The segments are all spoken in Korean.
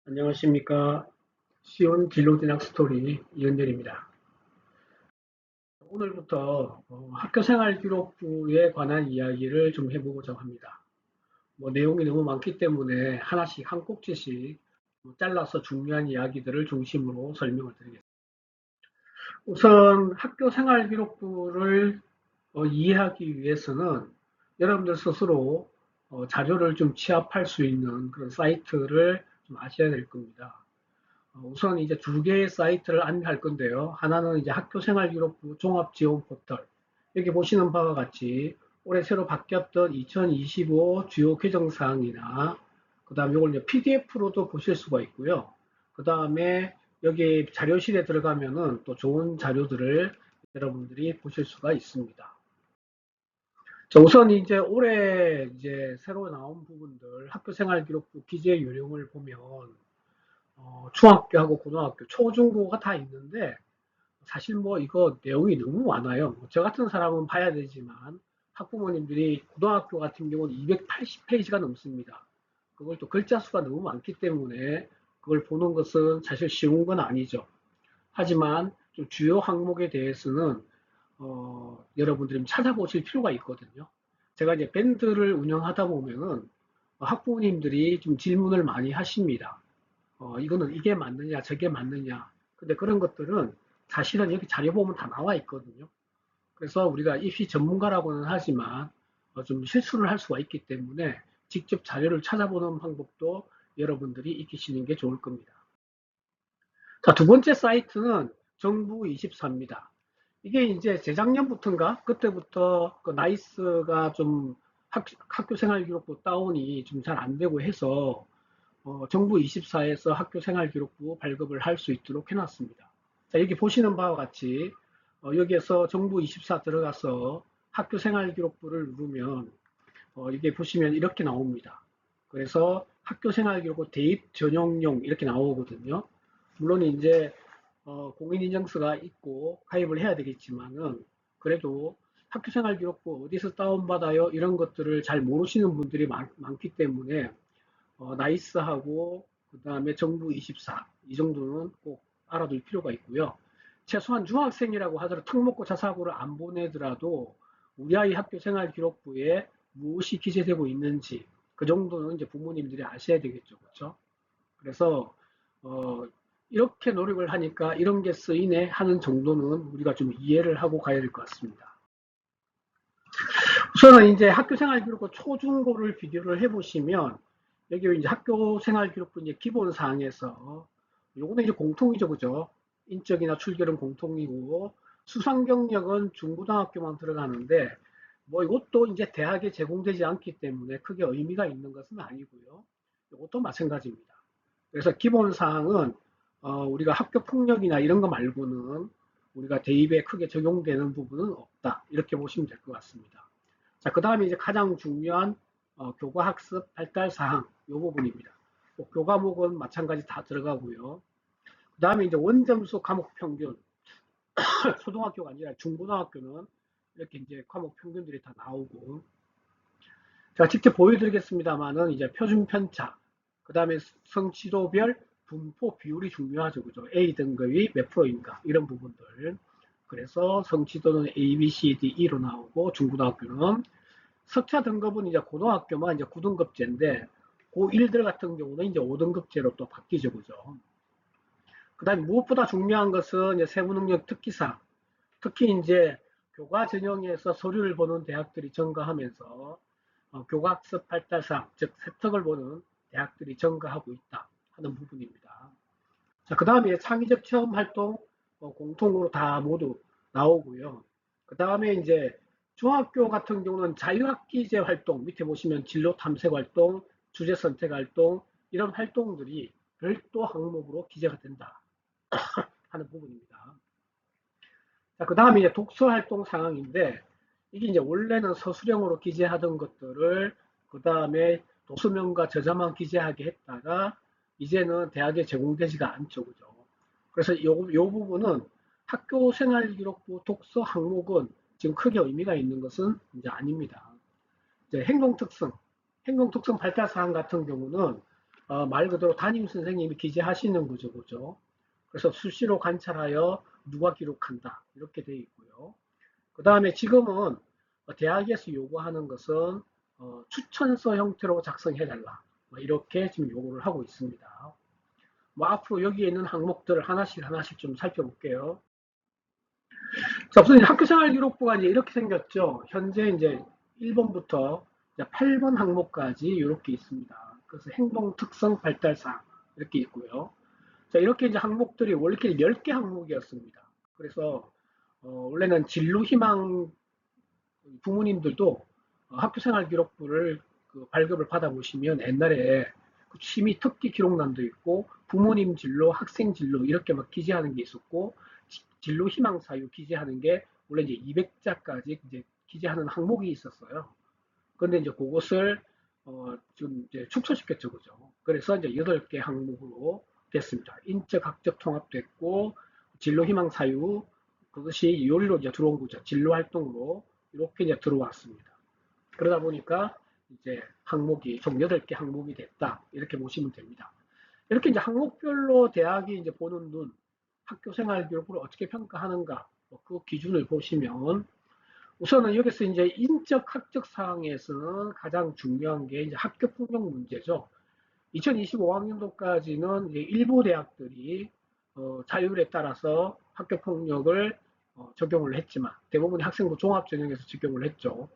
안녕하십니까. 시온 진로대학 스토리 이은열입니다. 오늘부터 학교생활기록부에 관한 이야기를 좀 해보고자 합니다. 내용이 너무 많기 때문에 하나씩 한 꼭지씩 잘라서 중요한 이야기들을 중심으로 설명을 드리겠습니다. 우선 학교생활기록부를 이해하기 위해서는 여러분들 스스로 자료를 좀 취합할 수 있는 그런 사이트를 좀 아셔야 될 겁니다. 우선 이제 두 개의 사이트를 안내할 건데요. 하나는 이제 학교생활기록부 종합지원 포털. 여기 보시는 바와 같이 올해 새로 바뀌었던 2025 주요 개정사항이나 그 다음에 이걸 이제 PDF로도 보실 수가 있고요. 그 다음에 여기 자료실에 들어가면은 또 좋은 자료들을 여러분들이 보실 수가 있습니다. 자, 우선 이제 올해 이제 새로 나온 부분들 학교생활기록부 기재 요령을 보면 중학교하고 고등학교, 초중고가 다 있는데 사실 이거 내용이 너무 많아요. 저 같은 사람은 봐야 되지만 학부모님들이 고등학교 같은 경우는 280페이지가 넘습니다. 그걸 또 글자 수가 너무 많기 때문에 그걸 보는 것은 사실 쉬운 건 아니죠. 하지만 좀 주요 항목에 대해서는 여러분들이 찾아보실 필요가 있거든요. 제가 이제 밴드를 운영하다 보면은 학부모님들이 좀 질문을 많이 하십니다. 이거는 이게 맞느냐, 저게 맞느냐. 근데 그런 것들은 사실은 여기 자료 보면 다 나와 있거든요. 그래서 우리가 입시 전문가라고는 하지만 좀 실수를 할 수가 있기 때문에 직접 자료를 찾아보는 방법도 여러분들이 익히시는 게 좋을 겁니다. 자, 두 번째 사이트는 정부24입니다. 이게 이제 재작년부터인가? 그때부터 그 나이스가 좀 학교 생활 기록부 다운이 좀 잘 안 되고 해서 정부 24에서 학교생활기록부 발급을 할 수 있도록 해놨습니다. 자, 여기 보시는 바와 같이 여기에서 정부 24 들어가서 학교생활기록부를 누르면 이게 보시면 이렇게 나옵니다. 그래서 학교생활기록부 대입 전용용 이렇게 나오거든요. 물론 이제 공인인증서가 있고 가입을 해야 되겠지만은 그래도 학교생활기록부 어디서 다운받아요? 이런 것들을 잘 모르시는 분들이 많기 때문에 나이스하고 그다음에 정부 24 이 정도는 꼭 알아둘 필요가 있고요. 최소한 중학생이라고 하더라도 특목고 자사고를 안 보내더라도 우리 아이 학교 생활 기록부에 무엇이 기재되고 있는지 그 정도는 이제 부모님들이 아셔야 되겠죠, 그렇죠? 그래서 어, 이렇게 노력을 하니까 이런 게 쓰이네 하는 정도는 우리가 좀 이해를 하고 가야 될 것 같습니다. 우선은 이제 학교 생활 기록부 초중고를 비교를 해보시면 여기 이제 학교 생활 기록부 이제 기본 사항에서 요거는 이제 공통이죠, 그죠? 인적이나 출결은 공통이고 수상 경력은 중고등학교만 들어가는데 이것도 이제 대학에 제공되지 않기 때문에 크게 의미가 있는 것은 아니고요. 이것도 마찬가지입니다. 그래서 기본 사항은 우리가 학교 폭력이나 이런 거 말고는 우리가 대입에 크게 적용되는 부분은 없다. 이렇게 보시면 될 것 같습니다. 자, 그 다음에 이제 가장 중요한 교과 학습 발달 사항 이 부분입니다. 교과목은 마찬가지 다 들어가고요. 그 다음에 이제 원점수 과목 평균 초등학교가 아니라 중고등학교는 이렇게 이제 과목 평균들이 다 나오고 제가 직접 보여드리겠습니다만은 이제 표준 편차 그 다음에 성취도별 분포 비율이 중요하죠, 그죠? A 등급이 몇 프로인가 이런 부분들. 그래서 성취도는 A, B, C, D, E로 나오고 중고등학교는 석차 등급은 이제 고등학교만 이제 9등급제인데 고1들 같은 경우는 이제 5등급제로 또 바뀌죠, 그죠? 그다음에 무엇보다 중요한 것은 이제 세부능력 특기사, 특히 이제 교과 전형에서 서류를 보는 대학들이 증가하면서 교과학습 발달상, 즉 세특을 보는 대학들이 증가하고 있다 하는 부분입니다. 자, 그 다음에 창의적 체험 활동 공통으로 다 모두 나오고요. 그 다음에 이제 중학교 같은 경우는 자유학기제 활동 밑에 보시면 진로 탐색 활동, 주제 선택 활동 이런 활동들이 별도 항목으로 기재가 된다 하는 부분입니다. 자, 그 다음에 이제 독서 활동 상황인데 이게 이제 원래는 서술형으로 기재하던 것들을 그 다음에 도서명과 저자만 기재하게 했다가 이제는 대학에 제공되지가 않죠, 그죠? 그래서 요 부분은 학교 생활 기록부 독서 항목은 지금 크게 의미가 있는 것은 이제 아닙니다. 이제 행동 특성 발달 사항 같은 경우는 말 그대로 담임 선생님이 기재하시는 구조죠. 그래서 수시로 관찰하여 누가 기록한다 이렇게 되어 있고요. 그 다음에 지금은 대학에서 요구하는 것은 추천서 형태로 작성해달라 뭐 이렇게 지금 요구를 하고 있습니다. 뭐 앞으로 여기에 있는 항목들을 하나씩 하나씩 좀 살펴볼게요. 자, 우선 학교생활기록부가 이제 이렇게 생겼죠. 현재 이제 1번부터 8번 항목까지 이렇게 있습니다. 그래서 행동 특성 발달사항 이렇게 있고요. 자, 이렇게 이제 항목들이 원래 10개 항목이었습니다. 그래서 원래는 진로 희망 부모님들도 학교생활기록부를 그 발급을 받아보시면 옛날에 그 취미 특기 기록란도 있고 부모님 진로, 학생 진로 이렇게 막 기재하는 게 있었고 진로 희망 사유 기재하는 게 원래 이제 200자까지 이제 기재하는 항목이 있었어요. 그런데 이제 그것을 좀 이제 축소시켰죠, 그죠? 그래서 이제 8개 항목으로 됐습니다. 인적, 학적 통합됐고 진로 희망 사유 그것이 요리로 이제 들어온 거죠. 진로 활동으로 이렇게 이제 들어왔습니다. 그러다 보니까 이제 항목이 총 8개 항목이 됐다. 이렇게 보시면 됩니다. 이렇게 이제 항목별로 대학이 이제 보는 눈, 학교 생활 교육을 어떻게 평가하는가, 그 기준을 보시면 우선은 여기서 이제 인적 학적 사항에서는 가장 중요한 게 이제 학교 폭력 문제죠. 2025학년도까지는 일부 대학들이 자율에 따라서 학교 폭력을 적용을 했지만 대부분의 학생부 종합전형에서 적용을 했죠.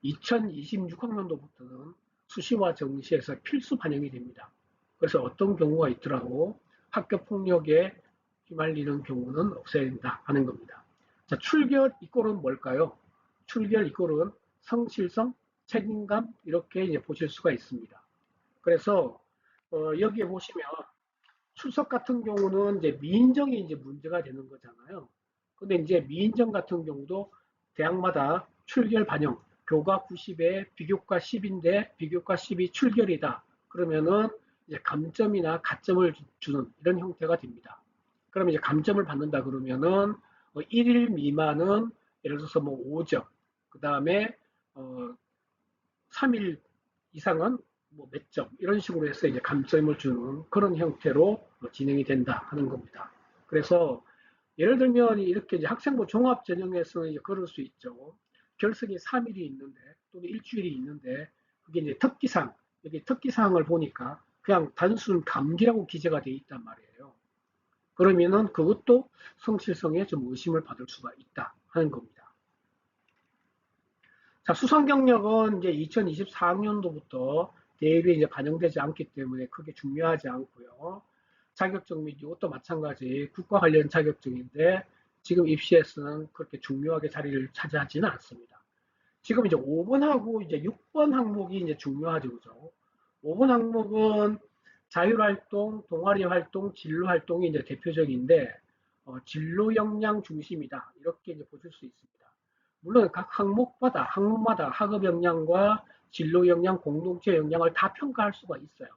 2026학년도부터는 수시와 정시에서 필수 반영이 됩니다. 그래서 어떤 경우가 있더라도 학교 폭력에 휘말리는 경우는 없어야 된다 하는 겁니다. 자, 출결 이꼴은 뭘까요? 출결 이꼴은 성실성, 책임감 이렇게 이제 보실 수가 있습니다. 그래서 여기에 보시면 출석 같은 경우는 이제 미인정이 이제 문제가 되는 거잖아요. 근데 이제 미인정 같은 경우도 대학마다 출결 반영, 교과 90에 비교과 10인데 비교과 10이 출결이다. 그러면은 이제 감점이나 가점을 주는 이런 형태가 됩니다. 그러면 이제 감점을 받는다 그러면은 1일 미만은 예를 들어서 뭐 5점, 그 다음에 3일 이상은 뭐 몇 점 이런 식으로 해서 이제 감점을 주는 그런 형태로 진행이 된다 하는 겁니다. 그래서 예를 들면 이렇게 이제 학생부 종합 전형에서는 이제 그럴 수 있죠. 결석이 3일이 있는데 또는 일주일이 있는데 그게 이제 특기상 여기 특기사항을 보니까 그냥 단순 감기라고 기재가 돼 있단 말이에요. 그러면은 그것도 성실성에 좀 의심을 받을 수가 있다 하는 겁니다. 자, 수상 경력은 이제 2024학년도부터 대입에 이제 반영되지 않기 때문에 크게 중요하지 않고요. 자격증 및 이것도 마찬가지 국가 관련 자격증인데 지금 입시에서는 그렇게 중요하게 자리를 차지하지는 않습니다. 지금 이제 5번하고 이제 6번 항목이 이제 중요하죠, 그죠? 5번 항목은 자율활동, 동아리 활동, 진로 활동이 이제 대표적인데 진로 역량 중심이다 이렇게 이제 보실 수 있습니다. 물론 각 항목마다 학업 역량과 진로 역량, 공동체 역량을 다 평가할 수가 있어요.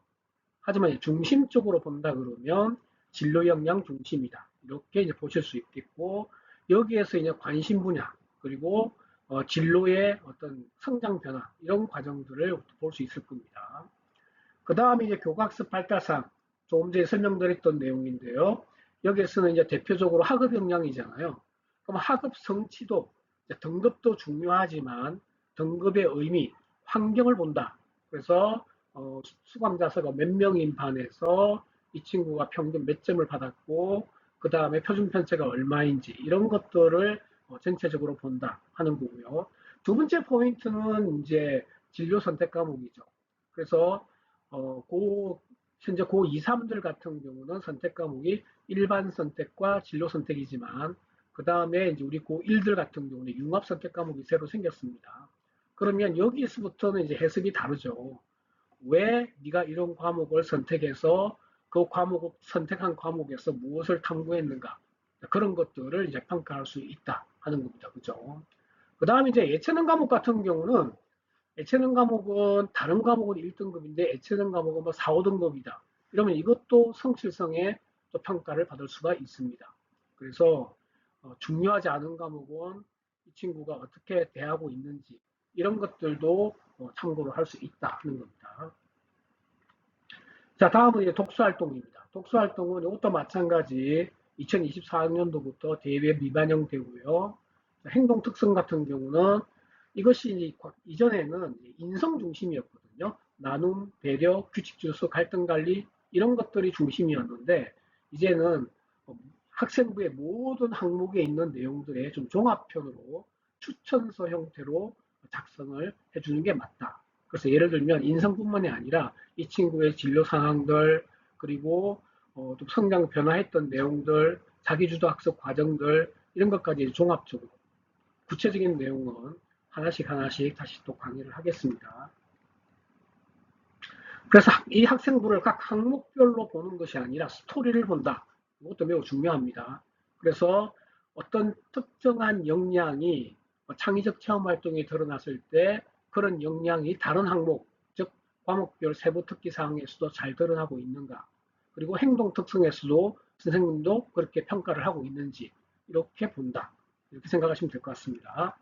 하지만 중심적으로 본다 그러면 진로 역량 중심이다. 이렇게 이제 보실 수 있겠고 여기에서 이제 관심 분야 그리고 진로의 어떤 성장 변화 이런 과정들을 볼 수 있을 겁니다. 그 다음에 이제 교과학습 발달상 조금 전에 설명드렸던 내용인데요. 여기에서는 이제 대표적으로 학업 역량이잖아요. 그럼 학업 성취도 등급도 중요하지만 등급의 의미, 환경을 본다. 그래서 수강자수가 몇 명인 반에서 이 친구가 평균 몇 점을 받았고 그 다음에 표준 편차가 얼마인지 이런 것들을 전체적으로 본다 하는 거고요. 두 번째 포인트는 이제 진로 선택 과목이죠. 그래서 현재 고 2, 3들 같은 경우는 선택 과목이 일반 선택과 진로 선택이지만 그 다음에 이제 우리 고1들 같은 경우는 융합 선택 과목이 새로 생겼습니다. 그러면 여기서부터는 이제 해석이 다르죠. 왜 네가 이런 과목을 선택해서 그 과목을 선택한 과목에서 무엇을 탐구했는가 그런 것들을 이제 평가할 수 있다 하는 겁니다. 그죠? 그 다음에 이제 예체능 과목 같은 경우는 예체능 과목은 다른 과목은 1등급인데 예체능 과목은 뭐 4, 5등급이다. 이러면 이것도 성실성에 또 평가를 받을 수가 있습니다. 그래서 중요하지 않은 과목은 이 친구가 어떻게 대하고 있는지 이런 것들도 참고를 할 수 있다 하는 겁니다. 자, 다음은 이제 독서활동입니다. 독서활동은 이것도 마찬가지 2024학년도부터 대외 미반영 되고요. 행동 특성 같은 경우는 이것이 이전에는 인성 중심이었거든요. 나눔, 배려, 규칙 준수, 갈등 관리 이런 것들이 중심이었는데 이제는 학생부의 모든 항목에 있는 내용들의 좀 종합편으로 추천서 형태로 작성을 해주는 게 맞다. 그래서 예를 들면 인성뿐만이 아니라 이 친구의 진로 상황들 그리고 좀 성장 변화했던 내용들, 자기주도 학습 과정들 이런 것까지 종합적으로 구체적인 내용은 하나씩 하나씩 다시 또 강의를 하겠습니다. 그래서 이 학생부를 각 항목별로 보는 것이 아니라 스토리를 본다. 이것도 매우 중요합니다. 그래서 어떤 특정한 역량이 창의적 체험 활동에 드러났을 때 그런 역량이 다른 항목, 즉 과목별 세부 특기 사항에서도 잘 드러나고 있는가. 그리고 행동 특성에서도 선생님도 그렇게 평가를 하고 있는지 이렇게 본다. 이렇게 생각하시면 될 것 같습니다.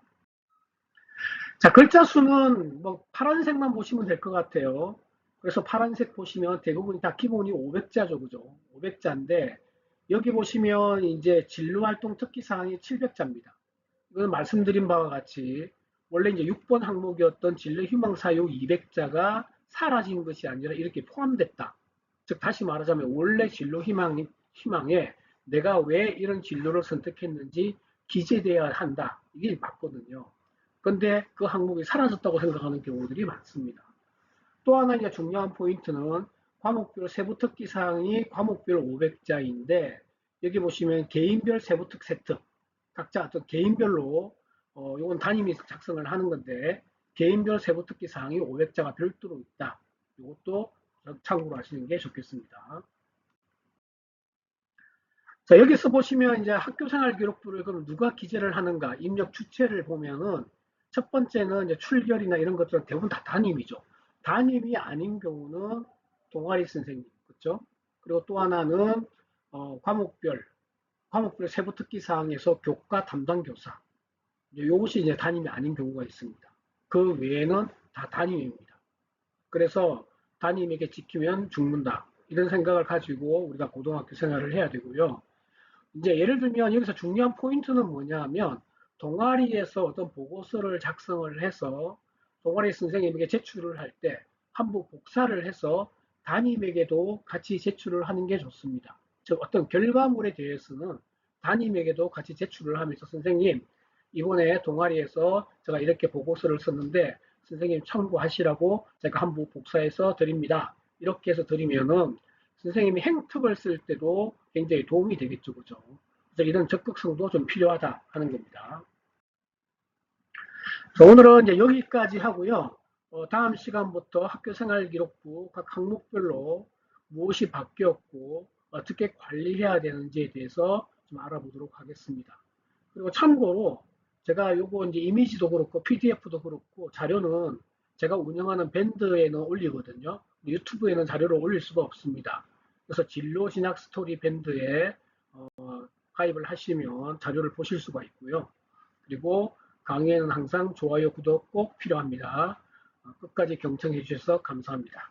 자, 글자 수는 뭐 파란색만 보시면 될 것 같아요. 그래서 파란색 보시면 대부분 다 기본이 500자죠, 그죠? 500자인데 여기 보시면 이제 진로활동 특기사항이 700자입니다. 이건 말씀드린 바와 같이 원래 이제 6번 항목이었던 진로희망사유 200자가 사라진 것이 아니라 이렇게 포함됐다. 즉 다시 말하자면 원래 진로희망에 내가 왜 이런 진로를 선택했는지 기재돼야 한다. 이게 맞거든요. 근데 그 항목이 사라졌다고 생각하는 경우들이 많습니다. 또 하나 이제 중요한 포인트는 과목별 세부 특기 사항이 과목별 500자인데 여기 보시면 개인별 세부 특 세트 각자 어떤 개인별로 이건 담임이 작성을 하는 건데 개인별 세부 특기 사항이 500자가 별도로 있다. 이것도 참고로 하시는 게 좋겠습니다. 자, 여기서 보시면 이제 학교생활 기록부를 그럼 누가 기재를 하는가 입력 주체를 보면은 첫 번째는 이제 출결이나 이런 것들은 대부분 다 담임이죠. 담임이 아닌 경우는 동아리 선생님, 그렇죠? 그리고 또 하나는 과목별 세부 특기 사항에서 교과 담당 교사. 이것이 이제 담임이 아닌 경우가 있습니다. 그 외에는 다 담임입니다. 그래서 담임에게 지키면 죽는다. 이런 생각을 가지고 우리가 고등학교 생활을 해야 되고요. 이제 예를 들면 여기서 중요한 포인트는 뭐냐면 동아리에서 어떤 보고서를 작성을 해서 동아리 선생님에게 제출을 할 때 한부 복사를 해서 담임에게도 같이 제출을 하는 게 좋습니다. 즉 어떤 결과물에 대해서는 담임에게도 같이 제출을 하면서 선생님 이번에 동아리에서 제가 이렇게 보고서를 썼는데 선생님 참고하시라고 제가 한부 복사해서 드립니다. 이렇게 해서 드리면은 선생님이 행특을 쓸 때도 굉장히 도움이 되겠죠, 그죠? 그래서 이런 적극성도 좀 필요하다 하는 겁니다. 오늘은 이제 여기까지 하고요. 다음 시간부터 학교생활기록부 각 항목별로 무엇이 바뀌었고 어떻게 관리해야 되는지에 대해서 좀 알아보도록 하겠습니다. 그리고 참고로 제가 요거 이제 이미지도 그렇고 PDF도 그렇고 자료는 제가 운영하는 밴드에는 올리거든요. 유튜브에는 자료를 올릴 수가 없습니다. 그래서 진로신학 스토리 밴드에 가입을 하시면 자료를 보실 수가 있고요. 그리고 강의에는 항상 좋아요, 구독 꼭 필요합니다. 끝까지 경청해 주셔서 감사합니다.